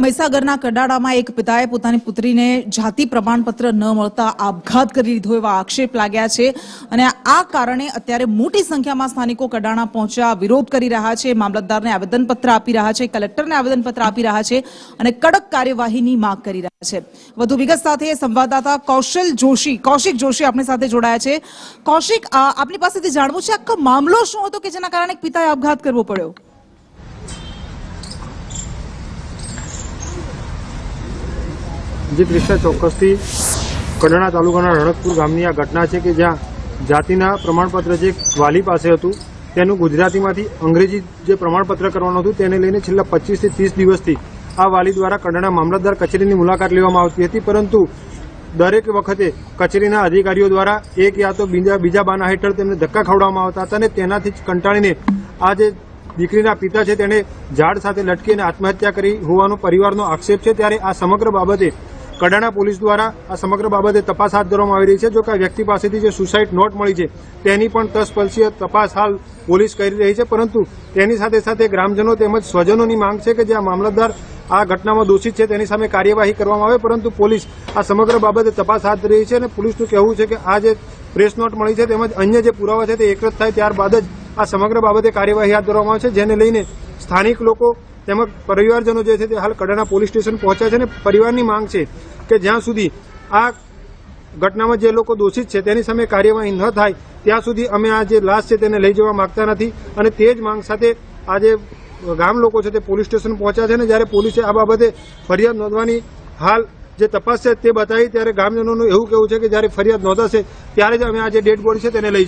મહીસાગરના કડાડામાં એક પિતાએ પોતાની પુત્રીને જાતિ પ્રમાણપત્ર ન મળતા આપઘાત કરી લીધો એવા આક્ષેપ લાગ્યા છે અને આ કારણે અત્યારે મોટી સંખ્યામાં સ્થાનિકો કડાણા પહોંચ્યા વિરોધ કરી રહ્યા છે, મામલતદારને આવેદનપત્ર આપી રહ્યા છે, કલેક્ટરને આવેદનપત્ર આપી રહ્યા છે અને કડક કાર્યવાહીની માંગ કરી રહ્યા છે। વધુ વિગત સાથે સંવાદદાતા કૌશિક જોશી આપણી સાથે જોડાયા છે। કૌશિક, આપની પાસેથી જાણવું છે આખો મામલો શું હતો કે જેના કારણે પિતાએ આપઘાત કરવો પડ્યો? जी कृष्णा, ચોક્કસથી કડાણા તાલુકાના રણકપુર ગામની આ ઘટના છે કે જ્યાં જાતિના પ્રમાણપત્ર જે વાલી પાસે હતું તેનું ગુજરાતીમાંથી અંગ્રેજી જે પ્રમાણપત્ર કરવાનું હતું તેને લઈને છેલ્લા 25 થી 30 દિવસથી આ વાલી દ્વારા કડાણા મામલતદાર કચેરીની મુલાકાત લેવામાં આવતી હતી, પરંતુ દરેક વખતે કચેરીના અધિકારીઓ દ્વારા એક યા તો બીજા બાના હેઠળ તેમને ધક્કા ખવડાવવામાં આવતા હતા અને તેનાથી જ કંટાળીને આ જે દીકરીના પિતા છે તેને ઝાડ સાથે લટકીને આત્મહત્યા કરી હોવાનો પરિવારનો આક્ષેપ છે। ત્યારે આ સમગ્ર બાબતે કડાણા પોલીસ દ્વારા આ સમગ્ર બાબતે તપાસ હાથ ધરવામાં આવી રહી છે। જો કે આ વ્યક્તિ પાસેથી જે સુસાઇડ નોટ મળી છે તેની પણ તસપલસીય તપાસ હાલ પોલીસ કરી રહી છે, પરંતુ તેની સાથે સાથે ગ્રામજનો તેમજ સ્વજનોની માંગ છે કે જે આ મામલતદાર આ ઘટનામાં દોષિત છે તેની સામે કાર્યવાહી કરવામાં આવે, પરંતુ પોલીસ આ સમગ્ર બાબતે તપાસ હાથ ધરી રહી છે અને પોલીસનું કહેવું છે કે આ જે પ્રેસ નોટ મળી છે તેમજ અન્ય જે પુરાવા છે તે એકત્ર થાય ત્યારબાદ જ આ સમગ્ર બાબતે કાર્યવાહી હાથ ધરવામાં આવશે, જેને લઈને સ્થાનિક લોકો તેમજ પરિવારજનો જે છે તે હાલ કડાણા પોલીસ સ્ટેશન પહોંચ્યા છે અને પરિવારની માંગ છે કે જ્યાં સુધી આ ઘટનામાં જે લોકો દોષિત છે તેની સામે કાર્યવાહી ન થાય ત્યાં સુધી અમે આ જે લાશ છે તેને લઈ જવા માંગતા નથી અને તે જ માંગ સાથે આ જે ગામ લોકો છે તે પોલીસ સ્ટેશન પહોંચ્યા છે અને જ્યારે પોલીસે આ બાબતે ફરિયાદ નોંધવાની હાલ જે તપાસ છે તે બતાવી ત્યારે ગામજનોનું એવું કહેવું છે કે જ્યારે ફરિયાદ નોંધાશે ત્યારે જ અમે આ જે ડેડ બોડી છે તેને લઈ